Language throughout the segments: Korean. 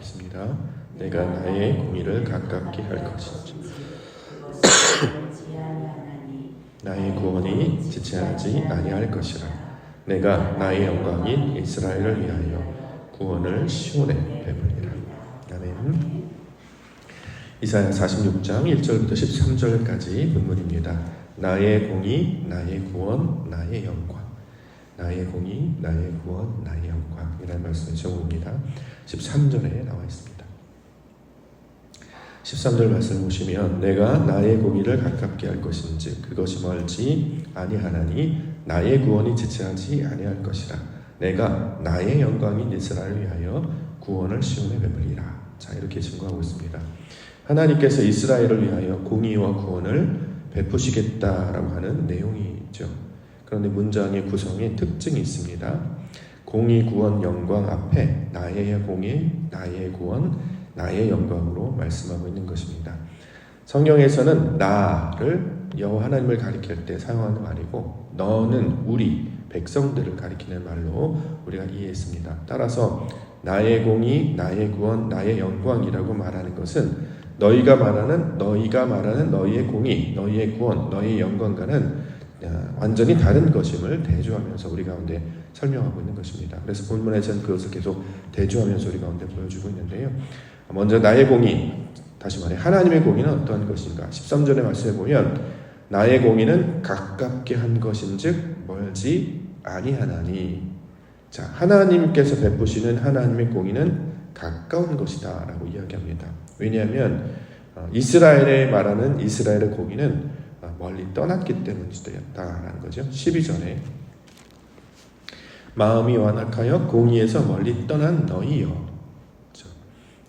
있습니다. 내가 나의 공의를 가깝게 할 것인지 나의 구원이 지체하지 아니할 것이라. 내가 나의 영광인 이스라엘을 위하여 구원을 시온에 베푸리라. 아멘. 이사야 46장 1절부터 13절까지 본문입니다. 나의 공의, 나의 구원, 나의 영광. 나의 공의, 나의 구원, 나의 영광이라는 말씀의 제목입니다. 13절에 나와 있습니다. 13절 말씀을 보시면 내가 나의 공의를 가깝게 할 것인지 그것이 멀지 아니하나니 나의 구원이 지체하지 아니할 것이라. 내가 나의 영광인 이스라엘을 위하여 구원을 시온에 베풀리라. 자, 이렇게 증거하고 있습니다. 하나님께서 이스라엘을 위하여 공의와 구원을 베푸시겠다라고 하는 내용이죠. 그런데 문장의 구성에 특징이 있습니다. 공의, 구원, 영광 앞에 나의 공의, 나의 구원, 나의 영광으로 말씀하고 있는 것입니다. 성경에서는 나를 여호와 하나님을 가리킬 때 사용하는 말이고 너는 우리 백성들을 가리키는 말로 우리가 이해했습니다. 따라서 나의 공의, 나의 구원, 나의 영광이라고 말하는 것은 너희가 말하는 너희의 공의, 너희의 구원, 너희의 영광과는 완전히 다른 것임을 대조하면서 우리 가운데 설명하고 있는 것입니다. 그래서 본문에서는 그것을 계속 대조하면서 우리 가운데 보여주고 있는데요. 먼저 나의 공의, 다시 말해 하나님의 공의는 어떠한 것인가? 13절의 말씀에 보면 나의 공의는 가깝게 한 것인즉 멀지 아니하나니. 자, 하나님께서 베푸시는 하나님의 공의는 가까운 것이다 라고 이야기합니다. 왜냐하면 이스라엘에 말하는 이스라엘의 공의는 멀리 떠났기 때문이었다라는 거죠. 12절에 마음이 완악하여 공의에서 멀리 떠난 너희여.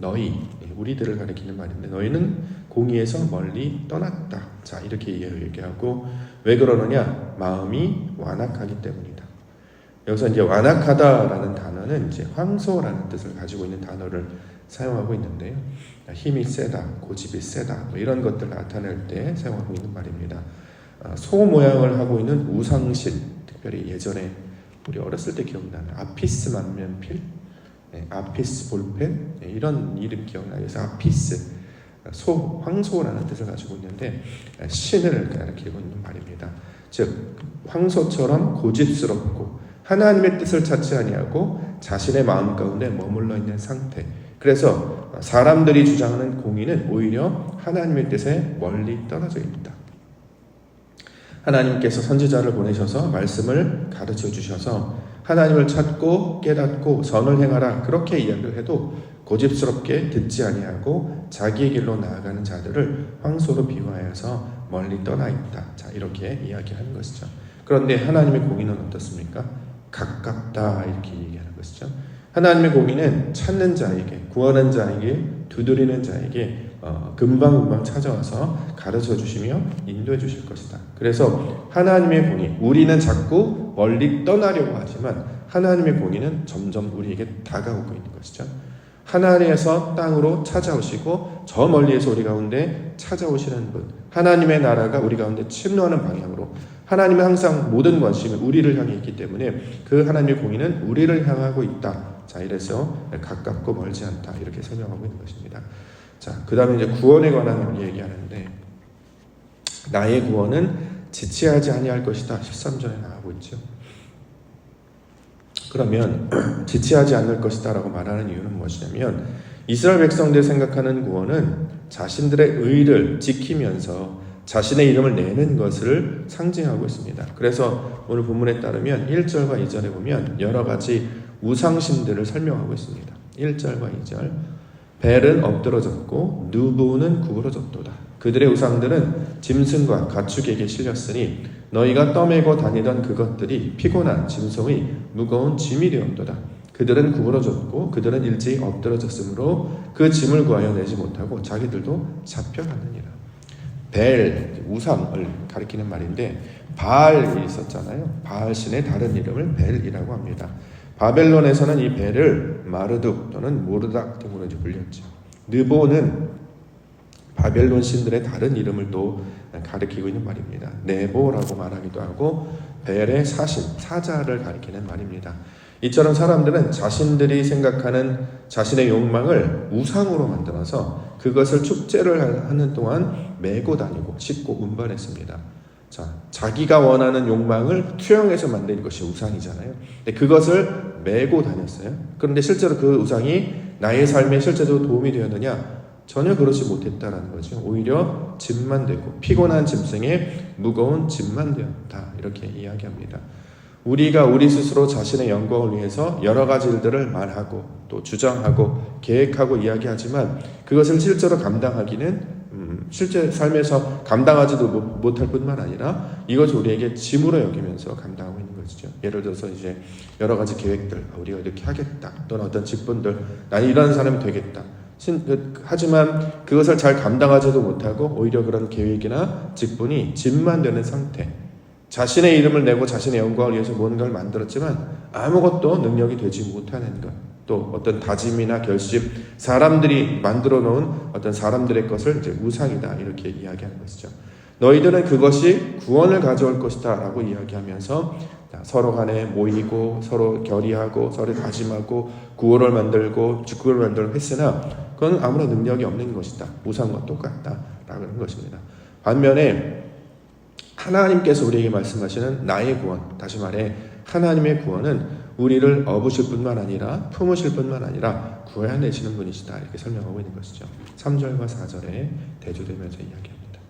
너희, 우리들을 가리키는 말인데 너희는 공의에서 멀리 떠났다. 자, 이렇게 얘기하고 왜 그러느냐? 마음이 완악하기 때문이다. 여기서 이제 완악하다라는 단어는 이제 황소라는 뜻을 가지고 있는 단어를 사용하고 있는데요. 힘이 세다, 고집이 세다, 뭐 이런 것들을 나타낼 때 사용하고 있는 말입니다. 소 모양을 하고 있는 우상신, 특별히 예전에 우리 어렸을 때 기억나는 아피스 만면필, 아피스 볼펜, 이런 이름 기억나요? 그래서 아피스, 황소라는 뜻을 가지고 있는데 신을 가리키고 있는 말입니다. 즉 황소처럼 고집스럽고 하나님의 뜻을 찾지 아니하고 자신의 마음 가운데 머물러 있는 상태. 그래서 사람들이 주장하는 공의는 오히려 하나님의 뜻에 멀리 떨어져 있다. 하나님께서 선지자를 보내셔서 말씀을 가르쳐 주셔서 하나님을 찾고 깨닫고 선을 행하라 그렇게 이야기를 해도 고집스럽게 듣지 아니하고 자기의 길로 나아가는 자들을 황소로 비유하여서 멀리 떠나 있다. 자, 이렇게 이야기하는 것이죠. 그런데 하나님의 공의는 어떻습니까? 가깝다 이렇게 얘기하는 것이죠. 하나님의 공의는 찾는 자에게, 구하는 자에게, 두드리는 자에게 금방금방 찾아와서 가르쳐 주시며 인도해 주실 것이다. 그래서 하나님의 공의, 우리는 자꾸 멀리 떠나려고 하지만 하나님의 공의는 점점 우리에게 다가오고 있는 것이죠. 하늘에서 땅으로 찾아오시고 저 멀리에서 우리 가운데 찾아오시는 분, 하나님의 나라가 우리 가운데 침노하는 방향으로 하나님은 항상 모든 관심이 우리를 향해 있기 때문에 그 하나님의 공의는 우리를 향하고 있다. 자, 이래서 가깝고 멀지 않다 이렇게 설명하고 있는 것입니다. 자, 그 다음에 이제 구원에 관한 얘기하는데 나의 구원은 지체하지 아니할 것이다. 13절에 나오고 있죠. 그러면 지체하지 않을 것이다 라고 말하는 이유는 무엇이냐면 이스라엘 백성들이 생각하는 구원은 자신들의 의를 지키면서 자신의 이름을 내는 것을 상징하고 있습니다. 그래서 오늘 본문에 따르면 1절과 2절에 보면 여러 가지 우상신들을 설명하고 있습니다. 1절과 2절 벨은 엎드러졌고 느보는 구부러졌도다. 그들의 우상들은 짐승과 가축에게 실렸으니 너희가 떠매고 다니던 그것들이 피곤한 짐승의 무거운 짐이 되었도다. 그들은 구부러졌고 그들은 일제히 엎드러졌으므로 그 짐을 구하여 내지 못하고 자기들도 잡혀가느니라. 벨, 우상을 가리키는 말인데 바알이 있었잖아요. 바알 신의 다른 이름을 벨이라고 합니다. 바벨론에서는 이 벨을 마르둑 또는 모르닥 등으로 이제 불렸죠. 느보는 바벨론 신들의 다른 이름을 또 가리키고 있는 말입니다. 네보라고 말하기도 하고 벨의 사신, 사자를 가리키는 말입니다. 이처럼 사람들은 자신들이 생각하는 자신의 욕망을 우상으로 만들어서 그것을 축제를 하는 동안 메고 다니고 싣고 운반했습니다. 자, 자기가 원하는 욕망을 투영해서 만든 것이 우상이잖아요. 근데 그것을 메고 다녔어요. 그런데 실제로 그 우상이 나의 삶에 실제로 도움이 되었느냐? 전혀 그렇지 못했다라는 거죠. 오히려 짐만 되고 피곤한 짐승에 무거운 짐만 되었다. 이렇게 이야기합니다. 우리가 우리 스스로 자신의 영광을 위해서 여러 가지 일들을 말하고 또 주장하고 계획하고 이야기하지만 그것을 실제로 감당하기는 실제 삶에서 감당하지도 못할 뿐만 아니라 이것을 우리에게 짐으로 여기면서 감당하고 있는 것이죠. 예를 들어서 이제 여러 가지 계획들, 우리가 이렇게 하겠다, 또는 어떤 직분들, 나는 이런 사람이 되겠다. 하지만 그것을 잘 감당하지도 못하고 오히려 그런 계획이나 직분이 짐만 되는 상태. 자신의 이름을 내고 자신의 영광을 위해서 뭔가를 만들었지만 아무것도 능력이 되지 못하는 것. 또 어떤 다짐이나 결심, 사람들이 만들어 놓은 어떤 사람들의 것을 이제 우상이다 이렇게 이야기하는 것이죠. 너희들은 그것이 구원을 가져올 것이다 라고 이야기하면서 서로 간에 모이고 서로 결의하고 서로 다짐하고 구호를 만들고 축구를 만들고 했으나 그건 아무런 능력이 없는 것이다. 우상과 똑같다 라고 하는 것입니다. 반면에 하나님께서 우리에게 말씀하시는 나의 구원, 다시 말해 하나님의 구원은 우리를 업으실 뿐만 아니라 품으실 뿐만 아니라 구해내시는 분이시다 이렇게 설명하고 있는 것이죠. 3절과 4절에 대조되면서 이야기합니다.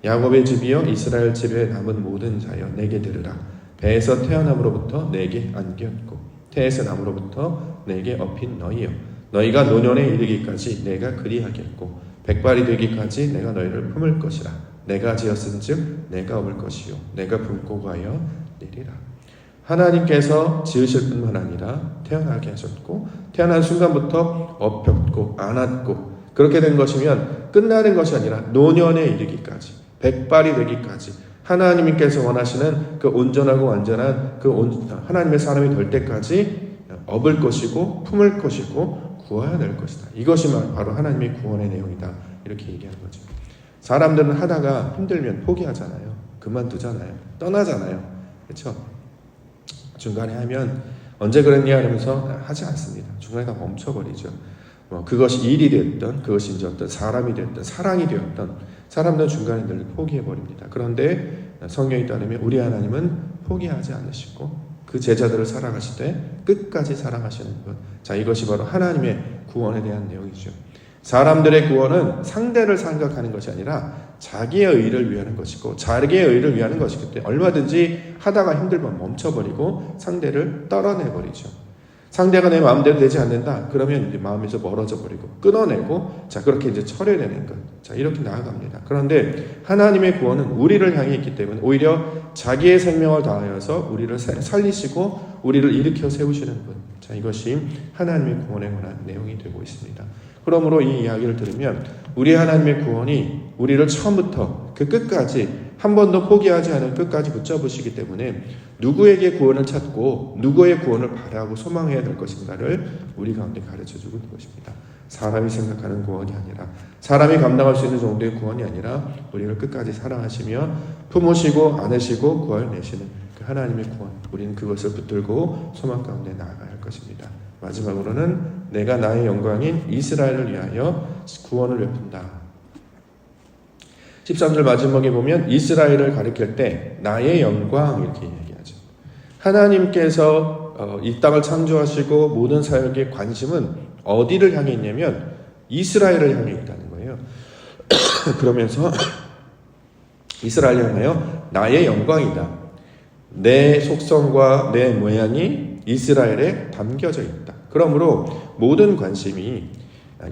야곱의 집이여 이스라엘 집에 남은 모든 자여 내게 들으라. 배에서 태어남으로부터 내게 안겼고 태에서 남으로부터 내게 업힌 너희여 너희가 노년에 이르기까지 내가 그리하겠고 백발이 되기까지 내가 너희를 품을 것이라. 내가 지었은즉 내가 업을 것이요 내가 품고 가여 내리라. 하나님께서 지으실 뿐만 아니라 태어나게 하셨고 태어난 순간부터 업혔고 안았고 그렇게 된 것이면 끝나는 것이 아니라 노년에 이르기까지 백발이 되기까지 하나님께서 원하시는 그 온전하고 완전한 하나님의 사람이 될 때까지 업을 것이고 품을 것이고 구워야 될 것이다. 이것이 바로 하나님의 구원의 내용이다. 이렇게 얘기하는 거죠. 사람들은 하다가 힘들면 포기하잖아요. 그만두잖아요. 떠나잖아요. 그렇죠? 중간에 하면 언제 그랬냐 하면서 하지 않습니다. 중간에 다 멈춰버리죠. 그것이 일이 됐던 그것이 이제 어떤 사람이 됐던 사랑이 되었던 사람들은 중간에 늘 포기해버립니다. 그런데 성경에 따르면 우리 하나님은 포기하지 않으시고 그 제자들을 사랑하시되 끝까지 사랑하시는 것. 자, 이것이 바로 하나님의 구원에 대한 내용이죠. 사람들의 구원은 상대를 생각하는 것이 아니라 자기의 의를 위하는 것이고 자기의 의를 위하는 것이기 때문에 얼마든지 하다가 힘들면 멈춰버리고 상대를 떨어내버리죠. 상대가 내 마음대로 되지 않는다. 그러면 이제 마음에서 멀어져 버리고 끊어내고 자 그렇게 이제 처리되는 것. 자 이렇게 나아갑니다. 그런데 하나님의 구원은 우리를 향해 있기 때문에 오히려 자기의 생명을 다하여서 우리를 살리시고 우리를 일으켜 세우시는 분. 자 이것이 하나님의 구원에 관한 내용이 되고 있습니다. 그러므로 이 이야기를 들으면 우리 하나님의 구원이 우리를 처음부터 그 끝까지 한 번도 포기하지 않은 끝까지 붙잡으시기 때문에 누구에게 구원을 찾고 누구의 구원을 바라고 소망해야 될 것인가를 우리 가운데 가르쳐주고 있는 것입니다. 사람이 생각하는 구원이 아니라 사람이 감당할 수 있는 정도의 구원이 아니라 우리를 끝까지 사랑하시며 품으시고 안으시고 구원내시는 그 하나님의 구원, 우리는 그것을 붙들고 소망 가운데 나아가야 할 것입니다. 마지막으로는 내가 나의 영광인 이스라엘을 위하여 구원을 베푼다. 13절 마지막에 보면 이스라엘을 가리킬 때 나의 영광 이렇게 얘기하죠. 하나님께서 이 땅을 창조하시고 모든 사역의 관심은 어디를 향해 있냐면 이스라엘을 향해 있다는 거예요. 그러면서 이스라엘을 향하여 나의 영광이다. 내 속성과 내 모양이 이스라엘에 담겨져 있다. 그러므로 모든 관심이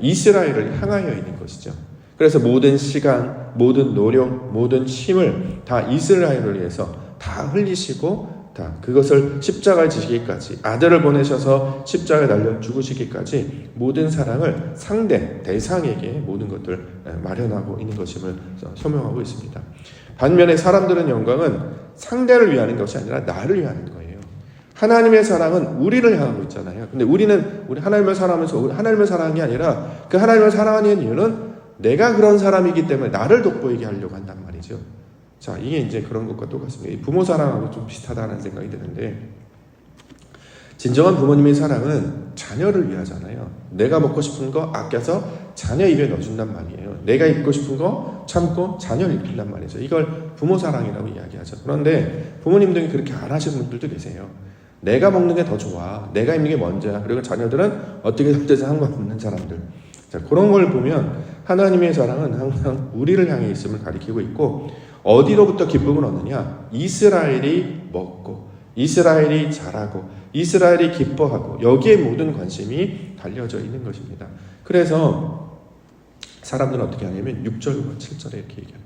이스라엘을 향하여 있는 것이죠. 그래서 모든 시간, 모든 노력, 모든 힘을 다 이스라엘을 위해서 다 흘리시고 다 그것을 십자가에 지시기까지 아들을 보내셔서 십자가에 달려 죽으시기까지 모든 사랑을 상대, 대상에게 모든 것들 마련하고 있는 것임을 소명하고 있습니다. 반면에 사람들은 영광은 상대를 위하는 것이 아니라 나를 위하는 거예요. 하나님의 사랑은 우리를 향하고 있잖아요. 근데 우리는 하나님을 사랑하면서 하나님을 사랑하는 게 아니라 그 하나님을 사랑하는 이유는 내가 그런 사람이기 때문에 나를 돋보이게 하려고 한단 말이죠. 자, 이게 이제 그런 것과 똑같습니다. 부모 사랑하고 좀 비슷하다는 생각이 드는데, 진정한 부모님의 사랑은 자녀를 위하잖아요. 내가 먹고 싶은 거 아껴서 자녀 입에 넣어준단 말이에요. 내가 입고 싶은 거 참고 자녀를 입힌단 말이죠. 이걸 부모 사랑이라고 이야기하죠. 그런데 부모님 중에 그렇게 안 하시는 분들도 계세요. 내가 먹는 게 더 좋아. 내가 입는 게 먼저야. 그리고 자녀들은 어떻게 될지 상관없는 사람들. 자, 그런 걸 보면 하나님의 사랑은 항상 우리를 향해 있음을 가리키고 있고, 어디로부터 기쁨을 얻느냐? 이스라엘이 먹고 이스라엘이 자라고 이스라엘이 기뻐하고 여기에 모든 관심이 달려져 있는 것입니다. 그래서 사람들은 어떻게 하냐면 6절과 7절에 이렇게 얘기합니다.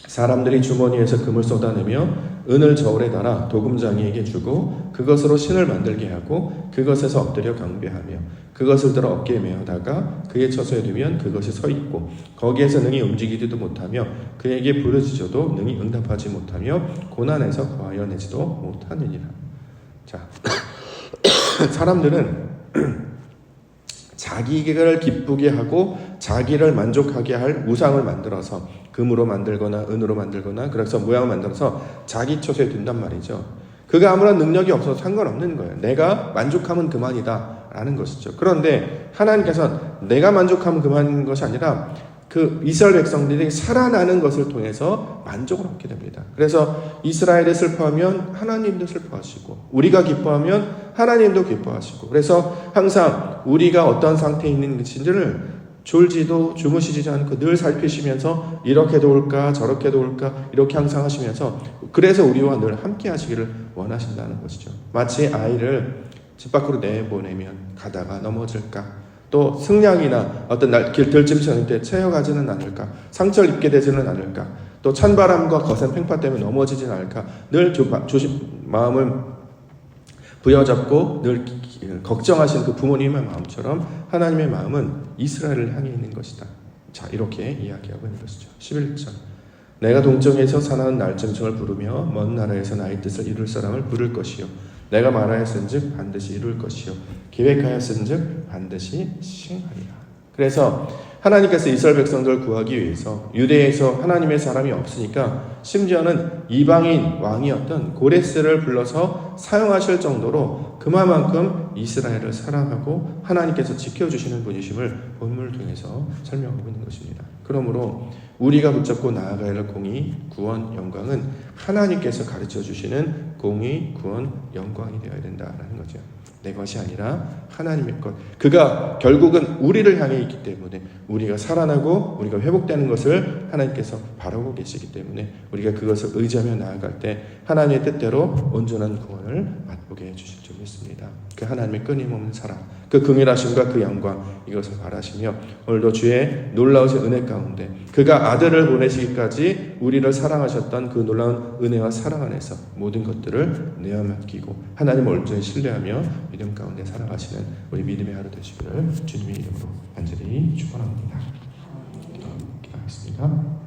사람들이 주머니에서 금을 쏟아내며 은을 저울에 달아 도금장이에게 주고 그것으로 신을 만들게 하고 그것에서 엎드려 경배하며 그것을 들어 어깨에 메어다가 그의 처소에 두면 그것이 서 있고 거기에서 능히 움직이지도 못하며 그에게 부르짖어도 능히 응답하지 못하며 고난에서 거하여 내지도 못하느니라. 자, 사람들은 자기를 기쁘게 하고 자기를 만족하게 할 우상을 만들어서 금으로 만들거나 은으로 만들거나 그래서 모양을 만들어서 자기 처소에 둔단 말이죠. 그가 아무런 능력이 없어서 상관없는 거예요. 내가 만족하면 그만이다 라는 것이죠. 그런데 하나님께서는 내가 만족하면 그만인 것이 아니라 그 이스라엘 백성들이 살아나는 것을 통해서 만족을 얻게 됩니다. 그래서 이스라엘이 슬퍼하면 하나님도 슬퍼하시고 우리가 기뻐하면 하나님도 기뻐하시고, 그래서 항상 우리가 어떤 상태에 있는 것인지를 졸지도 주무시지 않고 늘 살피시면서 이렇게도 올까 저렇게도 올까 이렇게 항상 하시면서, 그래서 우리와 늘 함께 하시기를 원하신다는 것이죠. 마치 아이를 집 밖으로 내보내면 가다가 넘어질까, 또 승냥이나 어떤 들짐승일 때 채여가지는 않을까, 상처를 입게 되지는 않을까, 또 찬바람과 거센 팽파 때문에 넘어지지는 않을까 늘 마음을 부여잡고 늘 걱정하시는 그 부모님의 마음처럼 하나님의 마음은 이스라엘을 향해 있는 것이다. 자, 이렇게 이야기하고 있는 것이죠. 11절, 내가 동정에서 사나운 날짐승을 부르며 먼 나라에서 나의 뜻을 이룰 사람을 부를 것이요 내가 말하였은즉 반드시 이룰 것이요 계획하였은즉 반드시 시행하리라. 그래서 하나님께서 이스라엘 백성들을 구하기 위해서 유대에서 하나님의 사람이 없으니까 심지어는 이방인 왕이었던 고레스를 불러서 사용하실 정도로 그만큼 이스라엘을 사랑하고 하나님께서 지켜주시는 분이심을 본문을 통해서 설명하고 있는 것입니다. 그러므로 우리가 붙잡고 나아가야 할 공의, 구원, 영광은 하나님께서 가르쳐 주시는 공의, 구원, 영광이 되어야 된다라는 거죠. 내 것이 아니라 하나님의 것. 그가 결국은 우리를 향해 있기 때문에 우리가 살아나고 우리가 회복되는 것을 하나님께서 바라고 계시기 때문에 우리가 그것을 의지하며 나아갈 때 하나님의 뜻대로 온전한 구원을 맛보게 해주실 줄 믿습니다. 그 하나님의 끊임없는 사랑, 그 긍휼하심과 그 영광, 이것을 바라시며 오늘도 주의 놀라우신 은혜 가운데 그가 아들을 보내시기까지 우리를 사랑하셨던 그 놀라운 은혜와 사랑 안에서 모든 것들을 내어맡기고 하나님을 온전히 신뢰하며 믿음 가운데 살아가시는 우리 믿음의 하루 되시기를 주님의 이름으로 간절히 축원합니다. 기도하겠습니다.